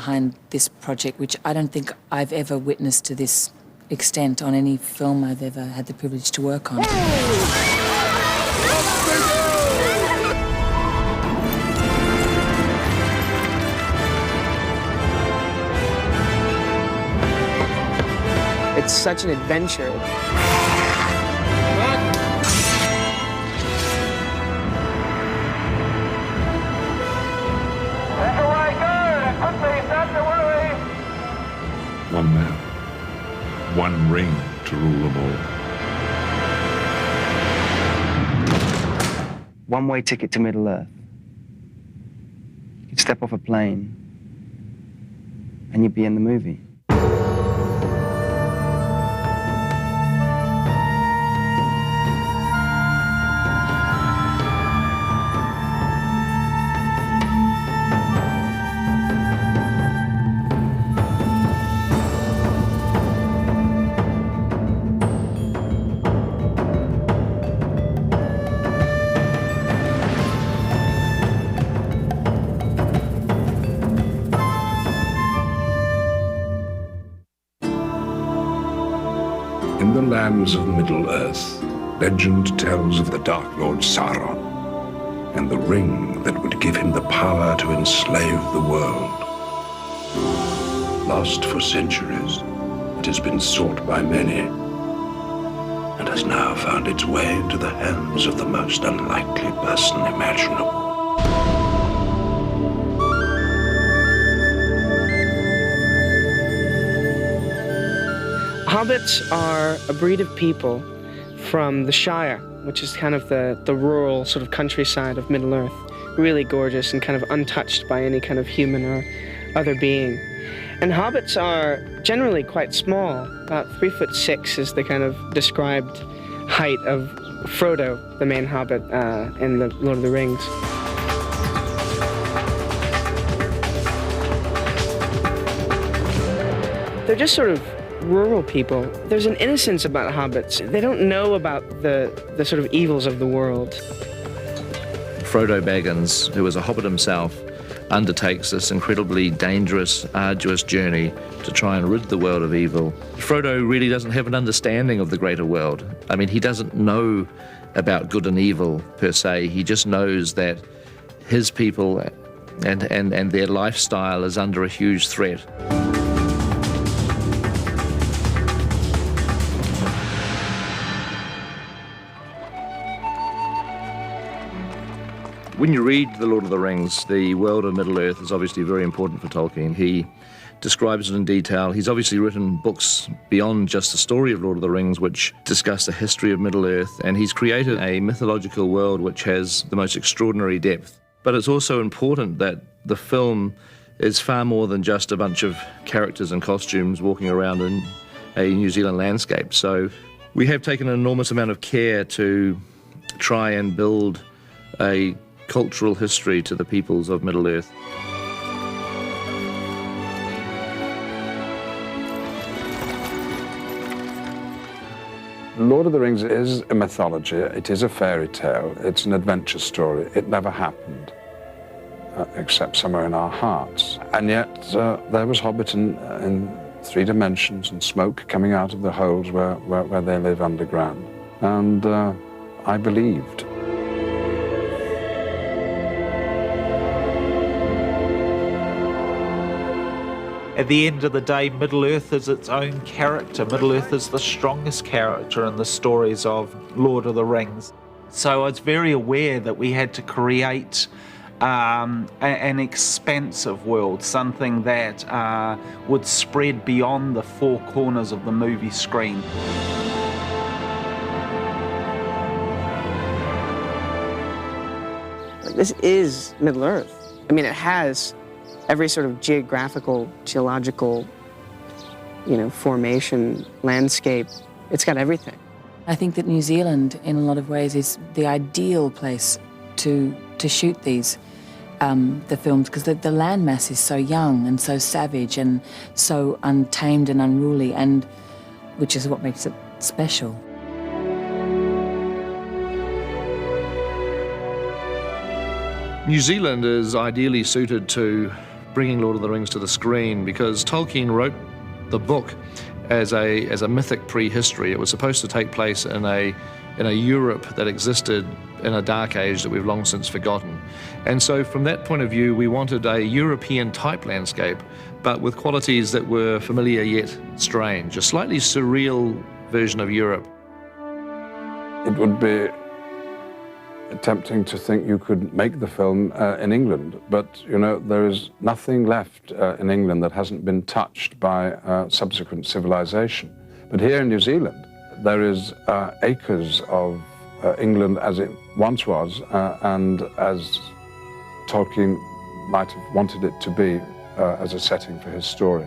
behind this project, which I don't think I've ever witnessed to this extent on any film I've ever had the privilege to work on. It's such an adventure. One man, one ring to rule them all. One-way ticket to Middle-earth. You'd step off a plane and you'd be in the movie. In the lands of Middle-earth, legend tells of the Dark Lord Sauron and the ring that would give him the power to enslave the world. Lost for centuries, it has been sought by many and has now found its way into the hands of the most unlikely person imaginable. Hobbits are a breed of people from the Shire, which is kind of the rural sort of countryside of Middle-earth. Really gorgeous and kind of untouched by any kind of human or other being. And hobbits are generally quite small. About 3'6" is the kind of described height of Frodo, the main hobbit in the Lord of the Rings. They're just sort of rural people. There's an innocence about hobbits. They don't know about the sort of evils of the world. Frodo Baggins, who was a hobbit himself, undertakes this incredibly dangerous, arduous journey to try and rid the world of evil. Frodo really doesn't have an understanding of the greater world. I mean, he doesn't know about good and evil per se. He just knows that his people and their lifestyle is under a huge threat. When you read The Lord of the Rings, the world of Middle-earth is obviously very important for Tolkien. He describes it in detail. He's obviously written books beyond just the story of Lord of the Rings, which discuss the history of Middle-earth, and he's created a mythological world which has the most extraordinary depth. But it's also important that the film is far more than just a bunch of characters in costumes walking around in a New Zealand landscape. So we have taken an enormous amount of care to try and build a cultural history to the peoples of Middle-earth. Lord of the Rings is a mythology, it is a fairy tale, it's an adventure story. It never happened, except somewhere in our hearts. And yet there was Hobbit in 3 dimensions and smoke coming out of the holes where they live underground. And I believed. At the end of the day, Middle-earth is its own character. Middle-earth is the strongest character in the stories of Lord of the Rings. So I was very aware that we had to create an expansive world, something that would spread beyond the 4 corners of the movie screen. This is Middle-earth. I mean, it has every sort of geographical, geological, formation, landscape. It's got everything. I think that New Zealand, in a lot of ways, is the ideal place to shoot these, the films, because the landmass is so young and so savage and so untamed and unruly, and which is what makes it special. New Zealand is ideally suited to bringing Lord of the Rings to the screen, because Tolkien wrote the book as a mythic prehistory. It was supposed to take place in a Europe that existed in a dark age that we've long since forgotten. And so from that point of view, we wanted a European-type landscape, but with qualities that were familiar yet strange, a slightly surreal version of Europe. It would be tempting to think you could make the film in England, but you know, there is nothing left in England that hasn't been touched by subsequent civilization. But here in New Zealand, there is acres of England as it once was, and as Tolkien might have wanted it to be as a setting for his story.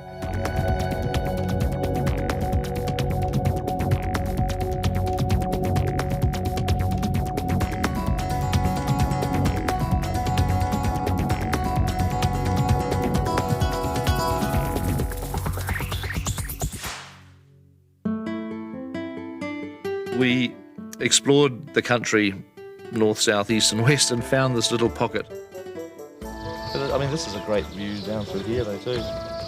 We explored the country, north, south, east and west, and found this little pocket. I mean, this is a great view down through here, though, too.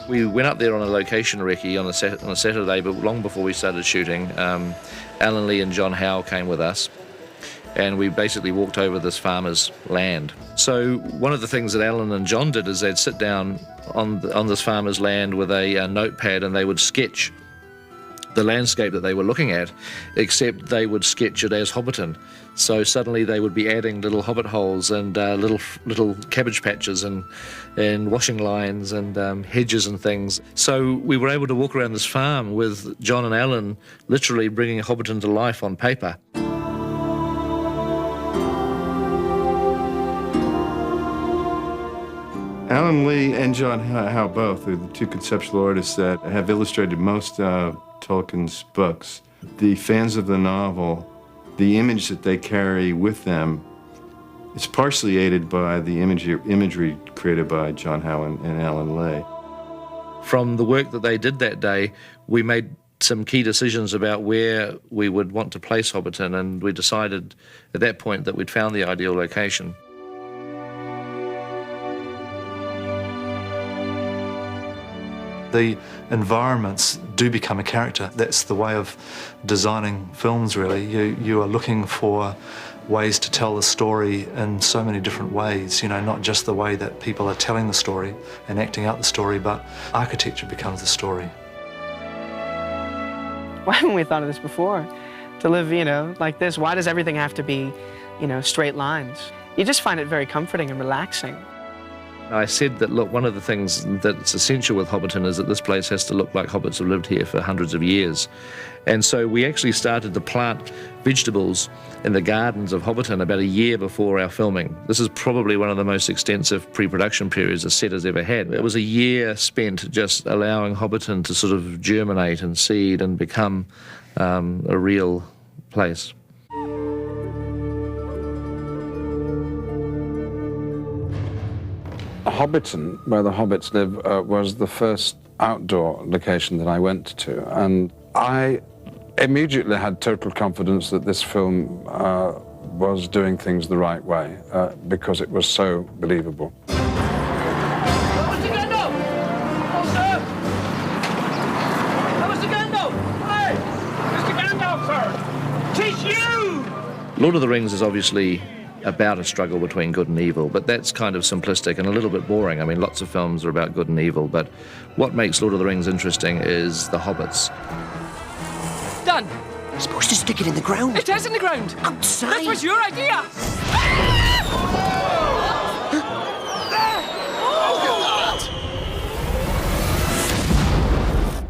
We went up there on a location recce on a Saturday, but long before we started shooting. Alan Lee and John Howe came with us, and we basically walked over this farmer's land. So one of the things that Alan and John did is they'd sit down on this farmer's land with a notepad, and they would sketch the landscape that they were looking at, except they would sketch it as Hobbiton. So suddenly they would be adding little hobbit holes and little cabbage patches and washing lines and hedges and things. So we were able to walk around this farm with John and Alan literally bringing Hobbiton to life on paper. Alan Lee and John Howe both are the two conceptual artists that have illustrated most Tolkien's books. The fans of the novel, the image that they carry with them, it's partially aided by the imagery created by John Howe and Alan Lee. From the work that they did that day, we made some key decisions about where we would want to place Hobbiton, and we decided at that point that we'd found the ideal location. The environments do become a character. That's the way of designing films, really. You are looking for ways to tell the story in so many different ways, you know, not just the way that people are telling the story and acting out the story, but architecture becomes the story. Why haven't we thought of this before? To live, you know, like this, why does everything have to be, you know, straight lines? You just find it very comforting and relaxing. I said that, look, one of the things that's essential with Hobbiton is that this place has to look like hobbits have lived here for hundreds of years. And so we actually started to plant vegetables in the gardens of Hobbiton about a year before our filming. This is probably one of the most extensive pre-production periods a set has ever had. It was a year spent just allowing Hobbiton to sort of germinate and seed and become a real place. Hobbiton, where the hobbits live, was the first outdoor location that I went to, and I immediately had total confidence that this film was doing things the right way, because it was so believable. Lord of the Rings is obviously about a struggle between good and evil, but that's kind of simplistic and a little bit boring. I mean, lots of films are about good and evil, but what makes Lord of the Rings interesting is the hobbits. Done. You're supposed to stick it in the ground. It is in the ground. Outside. That was your idea.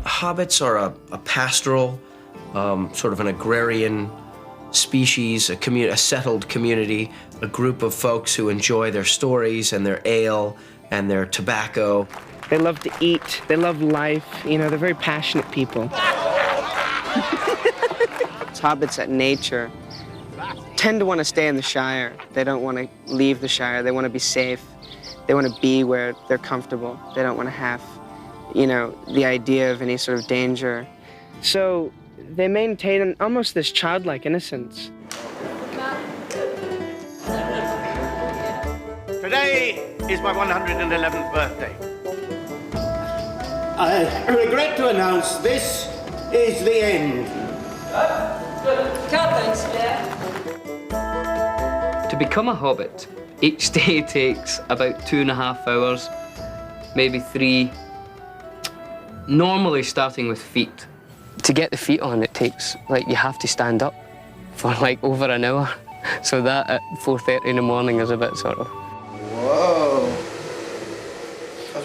Hobbits are a pastoral, sort of an agrarian species, a settled community, a group of folks who enjoy their stories and their ale and their tobacco. They love to eat, they love life, you know, they're very passionate people. Hobbits at nature tend to want to stay in the Shire. They don't want to leave the Shire, they want to be safe. They want to be where they're comfortable. They don't want to have, you know, the idea of any sort of danger. So they maintain almost this childlike innocence. Today is my 111th birthday. I regret to announce this is the end. To become a hobbit, each day takes about 2.5 hours, maybe 3, normally starting with feet. To get the feet on, it takes, like, you have to stand up for like over an hour. So that at 4:30 in the morning is a bit sort of... Whoa.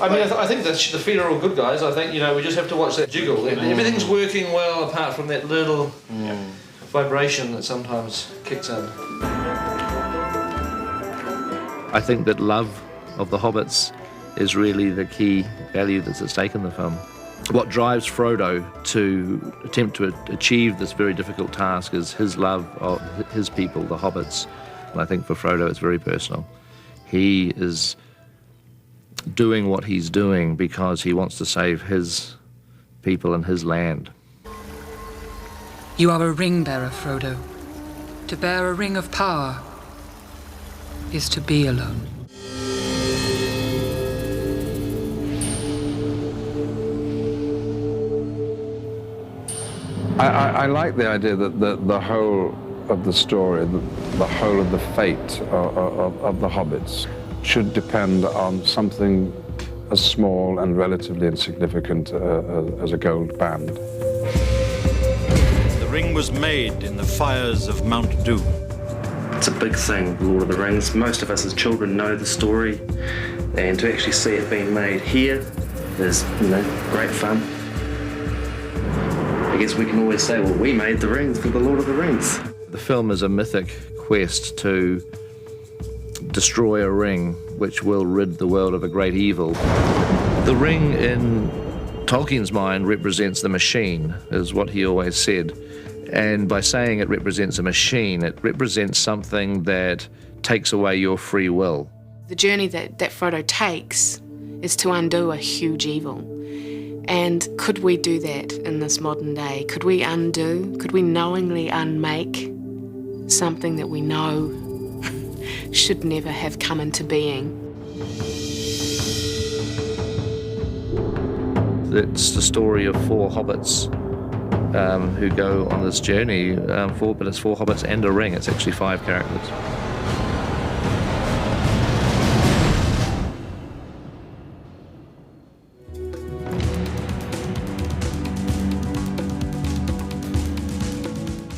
I mean, I think that the feet are all good, guys. I think, you know, we just have to watch that jiggle. Everything's working well apart from that little vibration that sometimes kicks in. I think that love of the hobbits is really the key value that's at stake in the film. What drives Frodo to attempt to achieve this very difficult task is his love of his people, the hobbits. And I think for Frodo it's very personal. He is doing what he's doing because he wants to save his people and his land. You are a ring bearer, Frodo. To bear a ring of power is to be alone. I like the idea that the whole of the story, the whole of the fate of the hobbits should depend on something as small and relatively insignificant as a gold band. The ring was made in the fires of Mount Doom. It's a big thing, Lord of the Rings. Most of us as children know the story, and to actually see it being made here is, you know, great fun. I guess we can always say, well, we made the rings for the Lord of the Rings. The film is a mythic quest to destroy a ring which will rid the world of a great evil. The ring, in Tolkien's mind, represents the machine, is what he always said. And by saying it represents a machine, it represents something that takes away your free will. The journey that Frodo takes is to undo a huge evil. And could we do that in this modern day? Could we undo, could we knowingly unmake something that we know should never have come into being? It's the story of 4 hobbits who go on this journey, but it's 4 hobbits and a ring. It's actually 5 characters.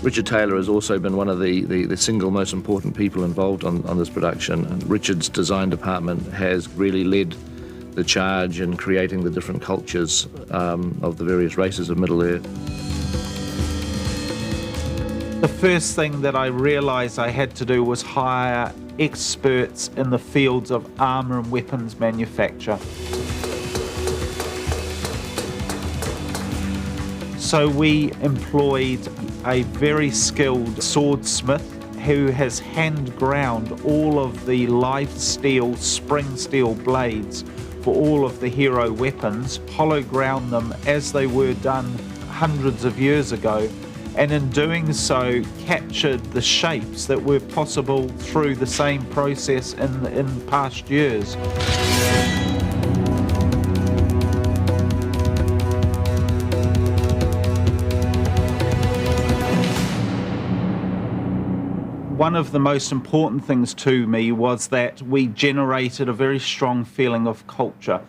Richard Taylor has also been one of the single most important people involved on this production. And Richard's design department has really led the charge in creating the different cultures of the various races of Middle-earth. The first thing that I realised I had to do was hire experts in the fields of armour and weapons manufacture. So we employed a very skilled swordsmith who has hand ground all of the live steel, spring steel blades for all of the hero weapons, hollow ground them as they were done hundreds of years ago, and in doing so captured the shapes that were possible through the same process in past years. One of the most important things to me was that we generated a very strong feeling of culture.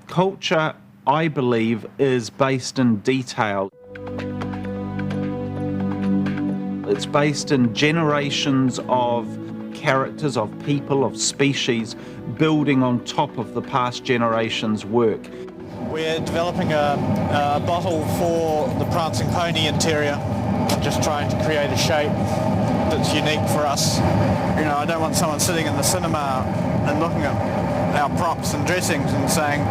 Culture, I believe, is based in detail. It's based in generations of characters, of people, of species, building on top of the past generation's work. We're developing a bottle for the Prancing Pony interior, just trying to create a shape that's unique for us. You know, I don't want someone sitting in the cinema and looking at our props and dressings and saying,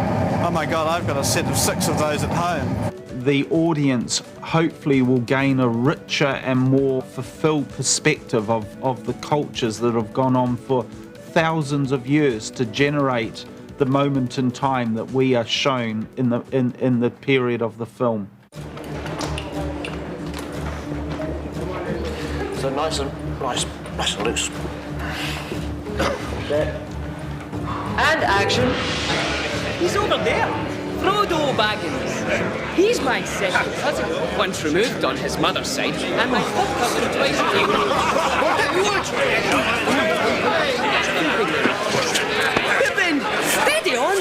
oh my God, I've got a set of 6 of those at home. The audience hopefully will gain a richer and more fulfilled perspective of the cultures that have gone on for thousands of years to generate the moment in time that we are shown in the period of the film. So nice and loose. And action. He's over there. Frodo Baggins. He's my second cousin, once removed on his mother's side, and my third cousin twice removed. Steady on,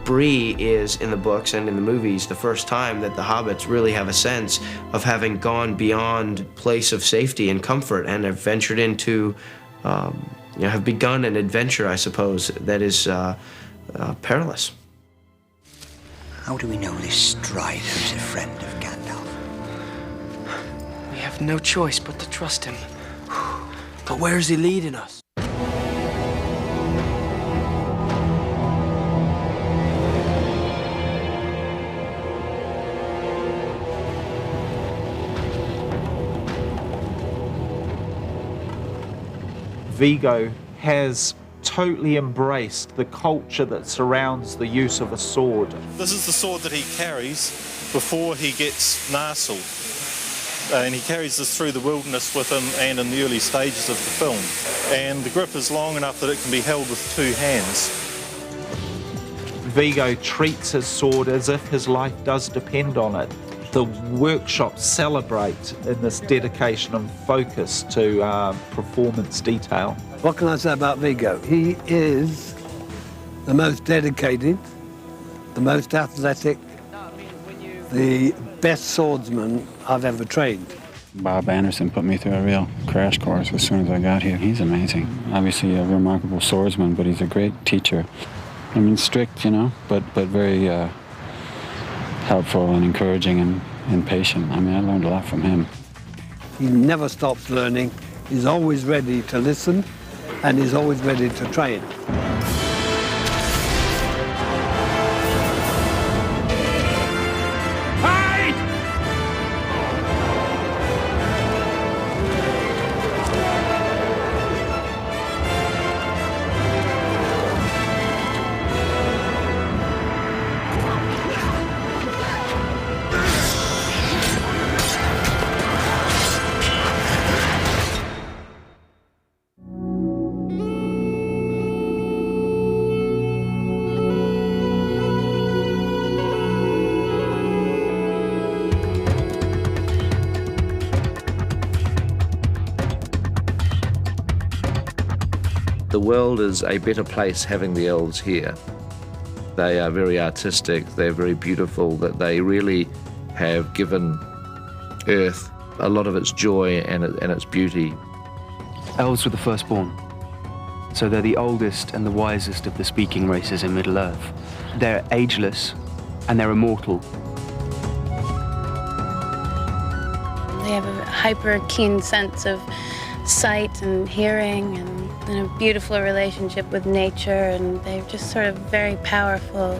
Bree is, in the books and in the movies, the first time that the hobbits really have a sense of having gone beyond place of safety and comfort and have ventured into, have begun an adventure, I suppose, that is perilous. How do we know this Strider is a friend of Gandalf? We have no choice but to trust him. But where is he leading us? Viggo has totally embraced the culture that surrounds the use of a sword. This is the sword that he carries before he gets Narsil. And he carries this through the wilderness with him and in the early stages of the film. And the grip is long enough that it can be held with 2 hands. Viggo treats his sword as if his life does depend on it. The workshops celebrate in this dedication and focus to performance detail. What can I say about Viggo? He is the most dedicated, the most athletic, the best swordsman I've ever trained. Bob Anderson put me through a real crash course as soon as I got here. He's amazing. Obviously a remarkable swordsman, but he's a great teacher. I mean, strict, you know, but very helpful and encouraging and patient. I mean, I learned a lot from him. He never stops learning. He's always ready to listen, and he's always ready to train. The world is a better place having the elves here. They are very artistic, they're very beautiful, that they really have given Earth a lot of its joy and its beauty. Elves were the firstborn, so they're the oldest and the wisest of the speaking races in Middle-earth. They're ageless and they're immortal. They have a hyper-keen sense of sight and hearing and a beautiful relationship with nature, and they're just sort of very powerful.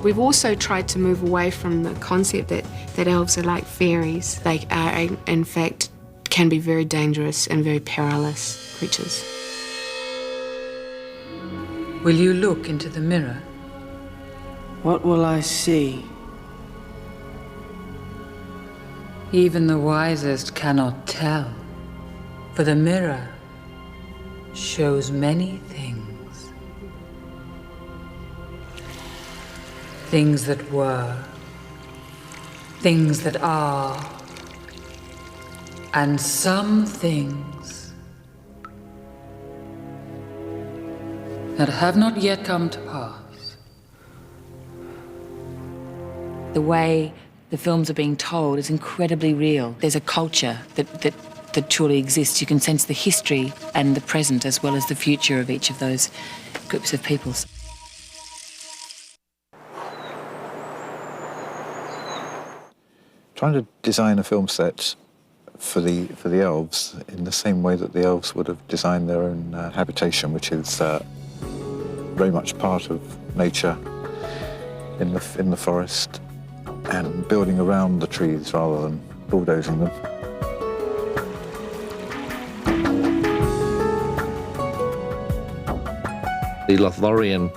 We've also tried to move away from the concept that elves are like fairies. They are, in fact, can be very dangerous and very perilous creatures. Will you look into the mirror? What will I see? Even the wisest cannot tell, for the mirror shows many things. Things that were, things that are, and some things that have not yet come to pass. The way the films are being told is incredibly real. There's a culture that truly exists. You can sense the history and the present as well as the future of each of those groups of peoples. Trying to design a film set for the elves in the same way that the elves would have designed their own habitation, which is very much part of nature in the forest, and building around the trees rather than bulldozing them. The Lothlorien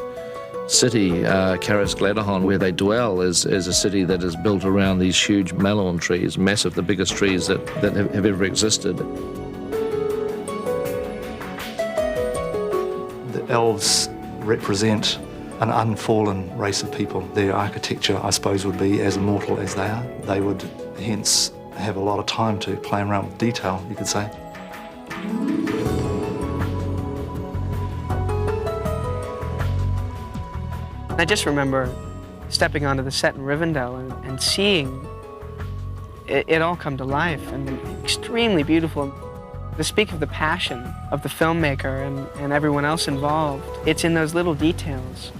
city, Caras Gladahon, where they dwell, is a city that is built around these huge malorn trees, massive, the biggest trees that have ever existed. The elves represent an unfallen race of people. Their architecture, I suppose, would be as immortal as they are. They would hence have a lot of time to play around with detail, you could say. I just remember stepping onto the set in Rivendell and seeing it all come to life, and extremely beautiful. To speak of the passion of the filmmaker and everyone else involved, it's in those little details.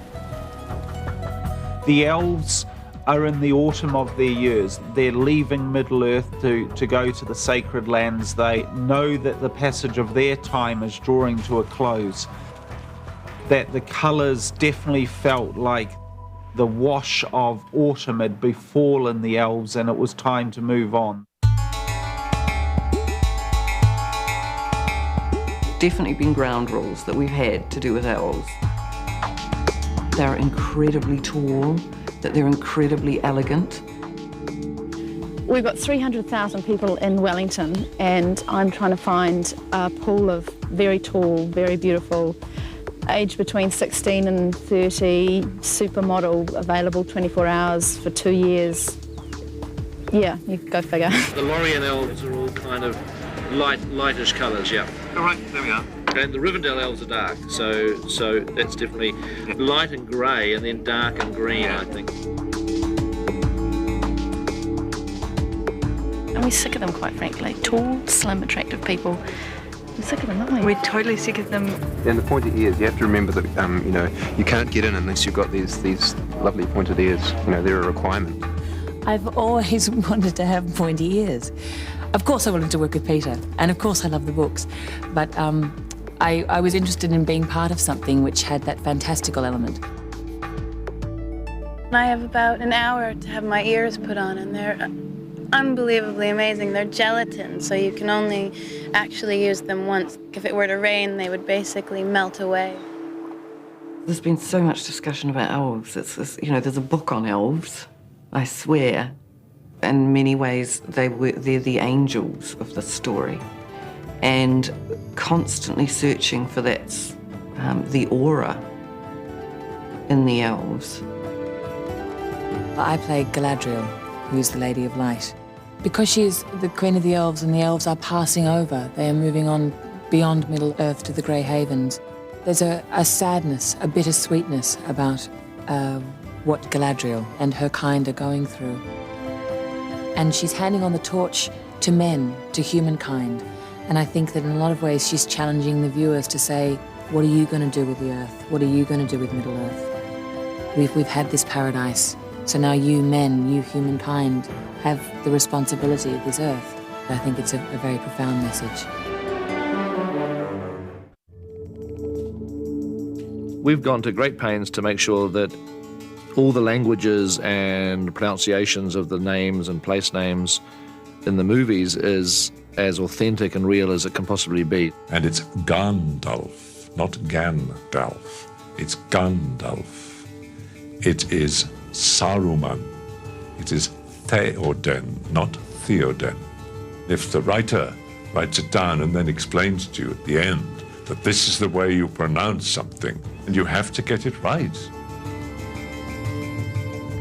The elves are in the autumn of their years. They're leaving Middle-earth to go to the sacred lands. They know that the passage of their time is drawing to a close, that the colours definitely felt like the wash of autumn had befallen the elves and it was time to move on. Definitely been ground rules that we've had to do with elves. They're incredibly tall, that they're incredibly elegant. We've got 300,000 people in Wellington, and I'm trying to find a pool of very tall, very beautiful, aged between 16 and 30, supermodel, available 24 hours for 2 years. Yeah, you go figure. The Lorien elves are all kind of lightish colours, yeah. All right, there we are. And the Rivendell elves are dark, so that's definitely light and grey and then dark and green, I think. And we're sick of them, quite frankly. Tall, slim, attractive people. We're sick of them, aren't we? We're totally sick of them. And the pointed ears, you have to remember that, you know, you can't get in unless you've got these lovely pointed ears. You know, they're a requirement. I've always wanted to have pointy ears. Of course I wanted to work with Peter, and of course I love the books, but I was interested in being part of something which had that fantastical element. I have about an hour to have my ears put on, and they're unbelievably amazing. They're gelatin, so you can only actually use them once. If it were to rain, they would basically melt away. There's been so much discussion about elves. You know, there's a book on elves, I swear. In many ways, they're the angels of the story, and constantly searching for the aura in the elves. I play Galadriel, who's the Lady of Light. Because she is the Queen of the Elves and the elves are passing over, they are moving on beyond Middle-earth to the Grey Havens. There's a sadness, a bittersweetness about what Galadriel and her kind are going through. And she's handing on the torch to men, to humankind. And I think that in a lot of ways she's challenging the viewers to say, what are you going to do with the Earth? What are you going to do with Middle-earth? We've had this paradise, so now you men, you humankind, have the responsibility of this Earth. I think it's a very profound message. We've gone to great pains to make sure that all the languages and pronunciations of the names and place names in the movies is as authentic and real as it can possibly be. And it's Gandalf, not Gandalf. It's Gandalf. It is Saruman. It is Theoden, not Theoden. If the writer writes it down and then explains to you at the end that this is the way you pronounce something, and you have to get it right.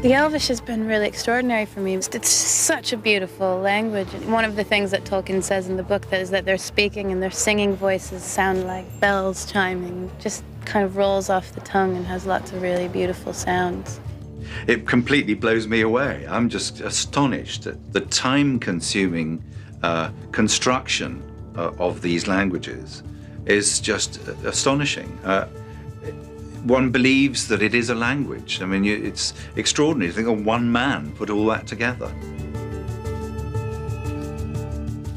The Elvish has been really extraordinary for me. It's such a beautiful language. One of the things that Tolkien says in the book is that their speaking and their singing voices sound like bells chiming. Just kind of rolls off the tongue and has lots of really beautiful sounds. It completely blows me away. I'm just astonished at the time-consuming construction of these languages is just astonishing. One believes that it is a language. I mean, it's extraordinary to think of one man put all that together.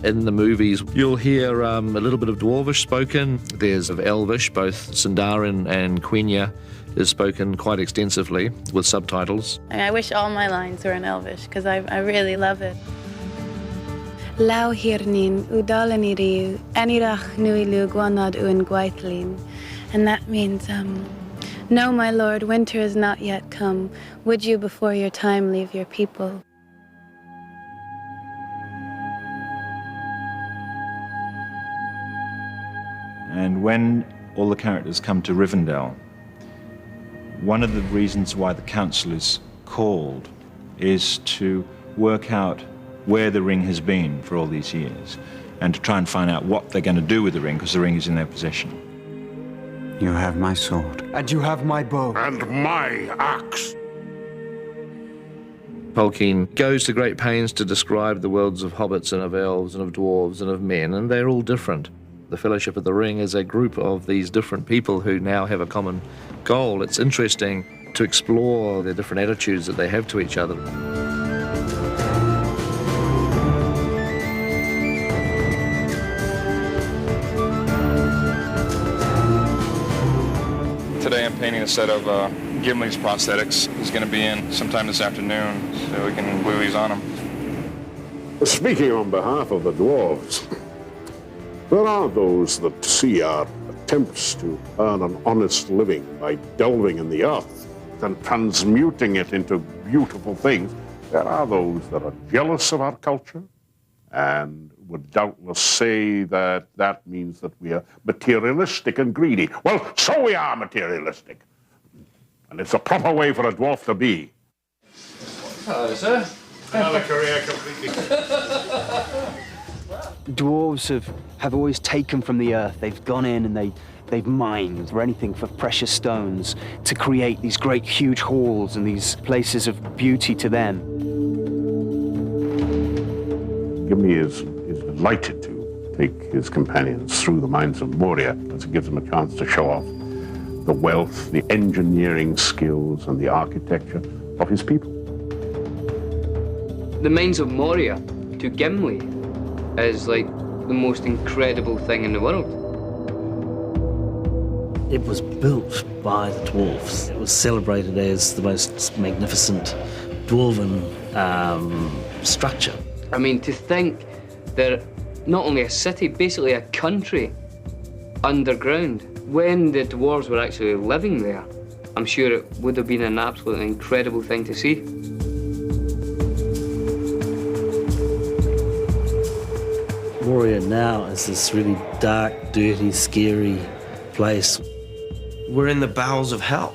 In the movies, you'll hear a little bit of Dwarvish spoken. There's of Elvish, both Sindarin and Quenya is spoken quite extensively with subtitles. I wish all my lines were in Elvish, because I really love it. Lau hirnin udalani riu anirach nui lu guanad uin guaitlin. And that means, no, my lord, winter is not yet come. Would you before your time leave your people? And when all the characters come to Rivendell, One of the reasons why the council is called is to work out where the ring has been for all these years and to try and find out what they're going to do with the ring, because the ring is in their possession. You have my sword. And you have my bow. And my axe. Tolkien goes to great pains to describe the worlds of hobbits and of elves and of dwarves and of men, and they're all different. The Fellowship of the Ring is a group of these different people who now have a common goal. It's interesting to explore the different attitudes that they have to each other. Today I'm painting a set of Gimli's prosthetics. He's going to be in sometime this afternoon, so we can glue these on him. Speaking on behalf of the dwarves, there are those that see our attempts to earn an honest living by delving in the earth and transmuting it into beautiful things. There are those that are jealous of our culture and would doubtless say that that means that we are materialistic and greedy. Well, so we are materialistic. And it's a proper way for a dwarf to be. Hello, sir. Another career completely. Dwarves have always taken from the earth. They've gone in and they've mined for anything, for precious stones, to create these great huge halls and these places of beauty to them. Gimli is delighted to take his companions through the mines of Moria, as it gives them a chance to show off the wealth, the engineering skills, and the architecture of his people. The mines of Moria to Gimli is like the most incredible thing in the world. It was built by the dwarves. It was celebrated as the most magnificent dwarven structure. I mean, to think that not only a city, basically a country underground, when the dwarves were actually living there, I'm sure it would have been an absolutely incredible thing to see. Moria now is this really dark, dirty, scary place. We're in the bowels of hell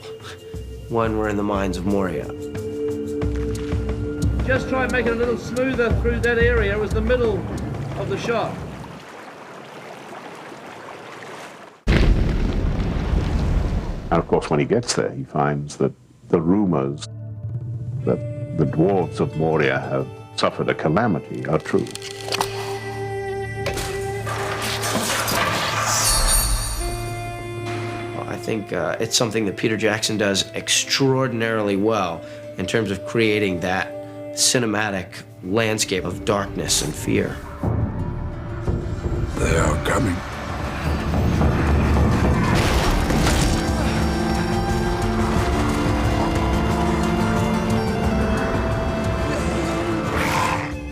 when we're in the mines of Moria. Just try and make it a little smoother through that area as the middle of the shot. And of course, when he gets there, he finds that the rumors that the dwarves of Moria have suffered a calamity are true. I think it's something that Peter Jackson does extraordinarily well in terms of creating that cinematic landscape of darkness and fear. They are coming.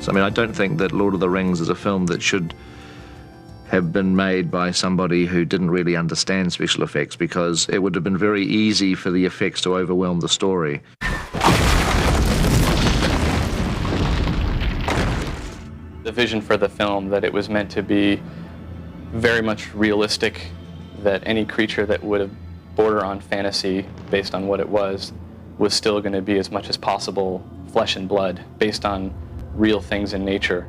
So, I mean, I don't think that Lord of the Rings is a film that should have been made by somebody who didn't really understand special effects, because it would have been very easy for the effects to overwhelm the story. The vision for the film, that it was meant to be very much realistic, that any creature that would have border on fantasy based on what it was still going to be as much as possible flesh and blood, based on real things in nature.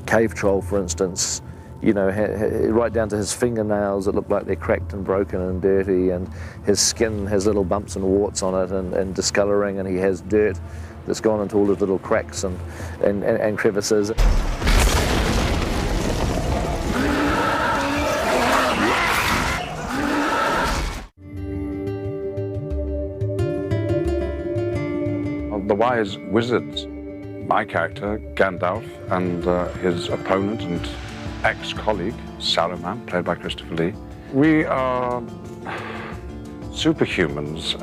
Cave Troll, for instance, you know, right down to his fingernails that look like they're cracked and broken and dirty, and his skin has little bumps and warts on it and discoloring, and he has dirt that's gone into all his little cracks and crevices. The wise wizards, my character, Gandalf, and his opponent and ex-colleague, Saruman, played by Christopher Lee. We are superhumans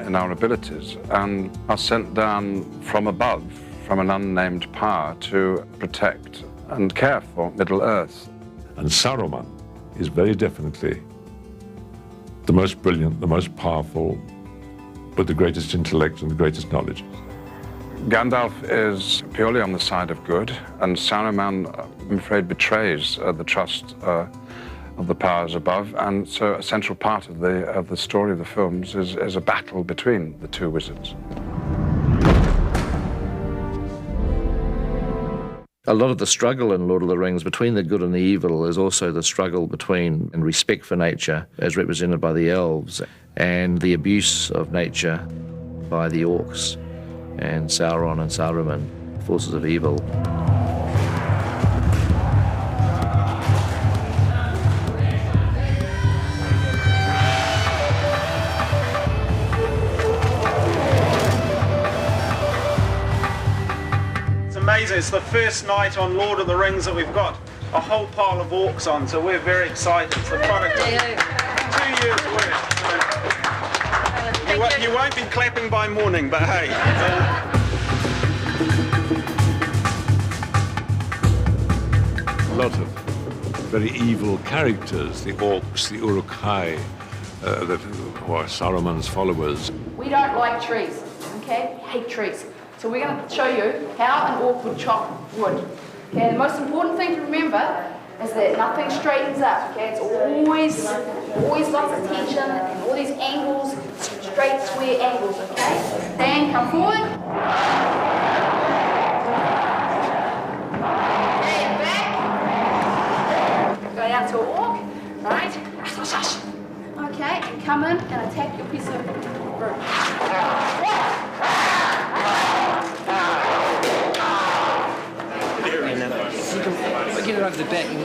in our abilities and are sent down from above, from an unnamed power, to protect and care for Middle-earth. And Saruman is very definitely the most brilliant, the most powerful, with the greatest intellect and the greatest knowledge. Gandalf is purely on the side of good, and Saruman, I'm afraid, betrays the trust of the powers above, and so a central part of the story of the films is a battle between the two wizards. A lot of the struggle in Lord of the Rings between the good and the evil is also the struggle between and respect for nature, as represented by the elves, and the abuse of nature by the orcs and Sauron and Saruman, forces of evil. Amazing. It's the first night on Lord of the Rings that we've got a whole pile of orcs on, so we're very excited. It's the product of 2 years' work. So you won't be clapping by morning, but hey. A lot of very evil characters, the orcs, the Uruk-hai, who are Saruman's followers. We don't like trees, okay? We hate trees. So we're going to show you how an orc would chop wood. Okay, the most important thing to remember is that nothing straightens up, okay? It's always lots of tension and all these angles, straight square angles, okay? Dan, come forward. And back. Go down to an orc, right? Okay, and come in and attack your piece of rope. Get it over the back and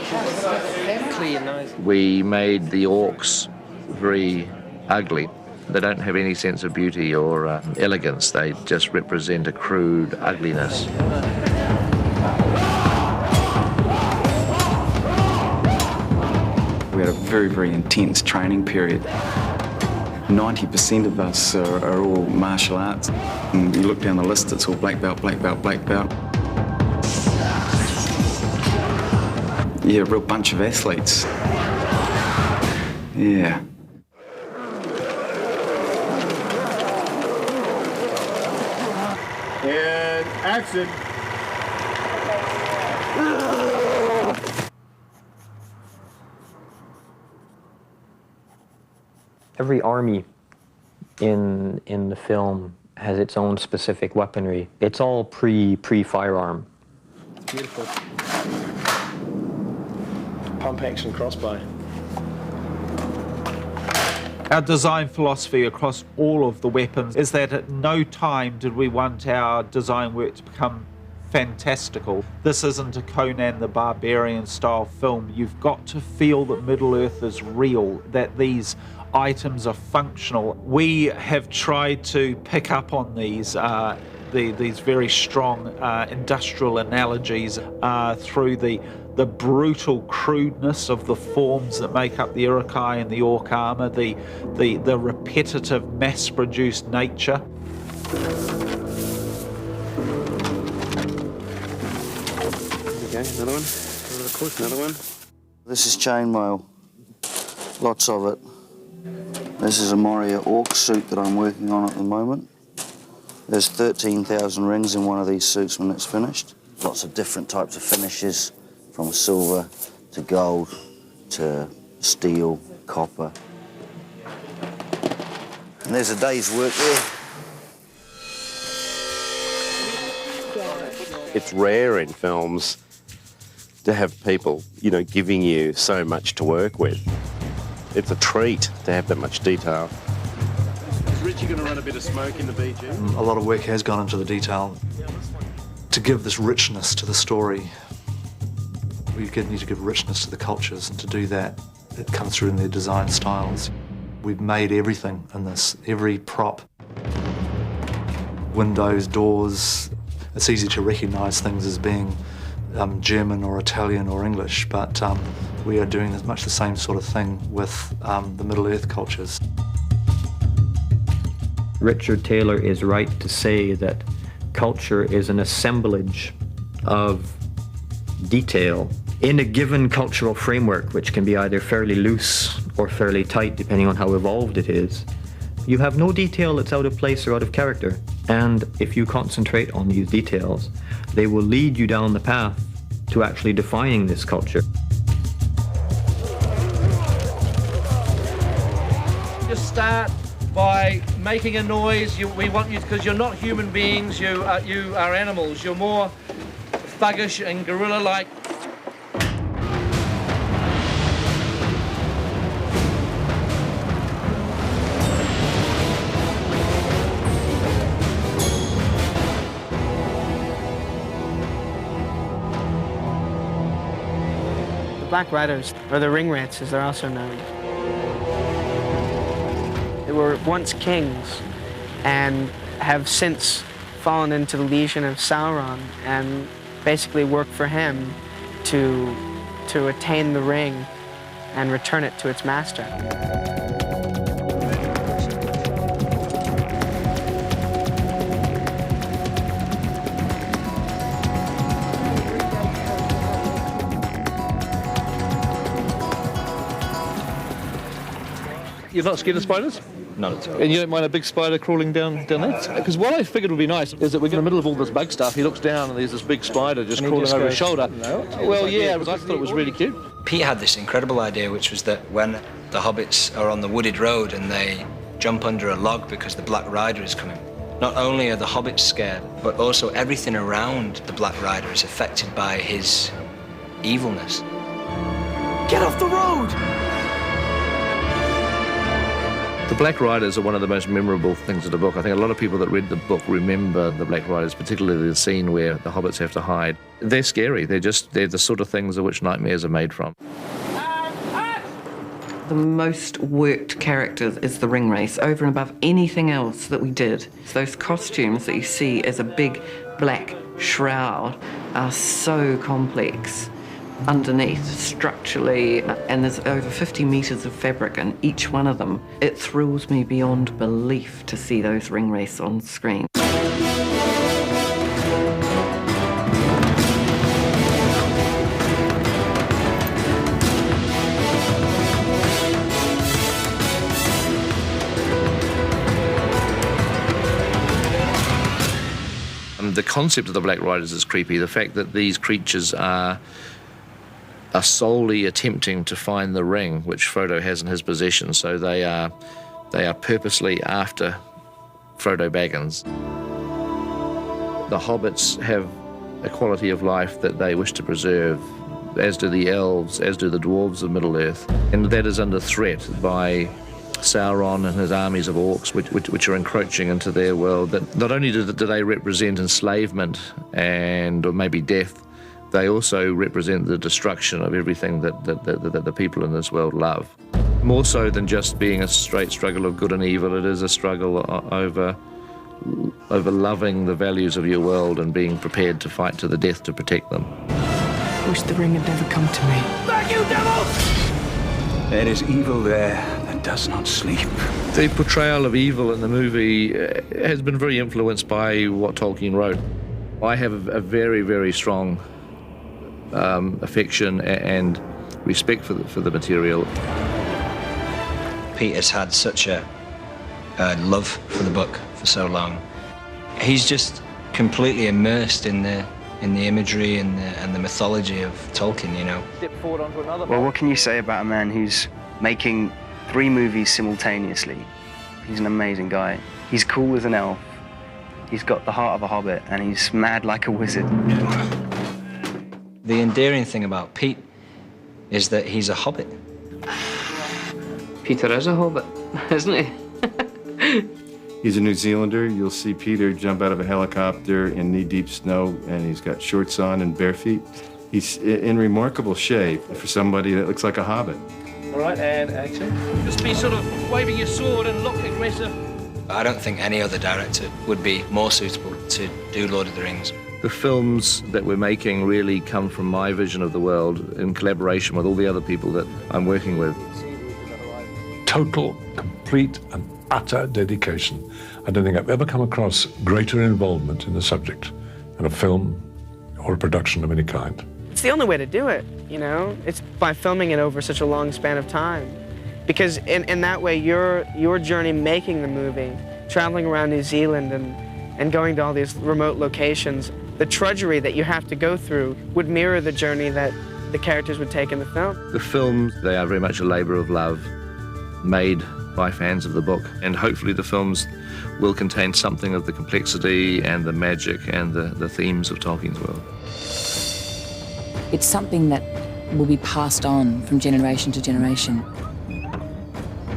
clear your nose. We made the orcs very ugly. They don't have any sense of beauty or elegance. They just represent a crude ugliness. We had a very, very intense training period. 90% of us are all martial arts. And you look down the list, it's all black belt, black belt, black belt. Yeah, a real bunch of athletes. Yeah. And action. Every army in the film has its own specific weaponry. It's all pre-firearm. Beautiful. Pump action crossbow. Our design philosophy across all of the weapons is that at no time did we want our design work to become fantastical. This isn't a Conan the Barbarian style film. You've got to feel that Middle-earth is real, that these items are functional. We have tried to pick up on these very strong industrial analogies through the brutal crudeness of the forms that make up the Uruk-hai and the orc armor, the repetitive, mass-produced nature. Okay, another one. Another one. This is chainmail. Lots of it. This is a Moria orc suit that I'm working on at the moment. There's 13,000 rings in one of these suits when it's finished. Lots of different types of finishes, from silver to gold to steel, copper. And there's a day's work there. It's rare in films to have people, giving you so much to work with. It's a treat to have that much detail. Is Richie going to run a bit of smoke in the BG? A lot of work has gone into the detail to give this richness to the story. We need to give richness to the cultures, and to do that, it comes through in their design styles. We've made everything in this, every prop. Windows, doors. It's easy to recognise things as being German or Italian or English, but we are doing much the same sort of thing with the Middle-earth cultures. Richard Taylor is right to say that culture is an assemblage of detail in a given cultural framework, which can be either fairly loose or fairly tight, depending on how evolved it is. You have no detail that's out of place or out of character, and if you concentrate on these details, they will lead you down the path to actually defining this culture. start by making a noise. We want you, because you're not human beings, you are animals. You're more thuggish and gorilla-like. Black Riders, or the ring rats as they're also known. They were once kings and have since fallen into the legion of Sauron and basically work for him to attain the ring and return it to its master. You're not scared of spiders? Not at all. And you don't mind a big spider crawling down there? Because what I figured would be nice is that we're in the middle of all this bug stuff. He looks down and there's this big spider just crawling over his shoulder. No? Well, yeah, I thought it was really cute. Pete had this incredible idea, which was that when the hobbits are on the wooded road and they jump under a log because the Black Rider is coming, not only are the hobbits scared, but also everything around the Black Rider is affected by his evilness. Get off the road! The Black Riders are one of the most memorable things of the book. I think a lot of people that read the book remember the Black Riders, particularly the scene where the hobbits have to hide. They're scary. They're the sort of things of which nightmares are made from. The most worked characters is the ring race, over and above anything else that we did. So those costumes that you see as a big black shroud are so complex underneath structurally, and there's over 50 metres of fabric in each one of them. It thrills me beyond belief to see those ring race on screen. The concept of the Black Riders is creepy. The fact that these creatures are solely attempting to find the ring which Frodo has in his possession, so they are purposely after Frodo Baggins. The hobbits have a quality of life that they wish to preserve, as do the elves, as do the dwarves of Middle-earth, and that is under threat by Sauron and his armies of orcs, which are encroaching into their world. That not only do they represent enslavement or maybe death, they also represent the destruction of everything that the people in this world love. More so than just being a straight struggle of good and evil, it is a struggle over loving the values of your world and being prepared to fight to the death to protect them. I wish the ring had never come to me. Back, you devil! There is evil there that does not sleep. The portrayal of evil in the movie has been very influenced by what Tolkien wrote. I have a very, very strong affection and respect for the material. Pete has had such a love for the book for so long. He's just completely immersed in the imagery and the mythology of Tolkien, you know. Well, what can you say about a man who's making 3 movies simultaneously? He's an amazing guy. He's cool as an elf. He's got the heart of a hobbit, and he's mad like a wizard. The endearing thing about Pete is that he's a hobbit. Peter is a hobbit, isn't he? He's a New Zealander. You'll see Peter jump out of a helicopter in knee-deep snow, and he's got shorts on and bare feet. He's in remarkable shape for somebody that looks like a hobbit. All right, and action. Just be sort of waving your sword and look aggressive. I don't think any other director would be more suitable to do Lord of the Rings. The films that we're making really come from my vision of the world in collaboration with all the other people that I'm working with. Total, complete and utter dedication. I don't think I've ever come across greater involvement in the subject in a film or a production of any kind. It's the only way to do it, you know? It's by filming it over such a long span of time. Because in that way, your journey making the movie, traveling around New Zealand and going to all these remote locations, the trudgery that you have to go through would mirror the journey that the characters would take in the film. The films, they are very much a labour of love, made by fans of the book. And hopefully the films will contain something of the complexity and the magic and the themes of Tolkien's world. It's something that will be passed on from generation to generation.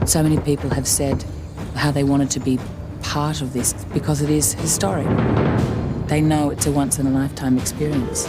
So many people have said how they wanted to be part of this because it is historic. They know it's a once-in-a-lifetime experience.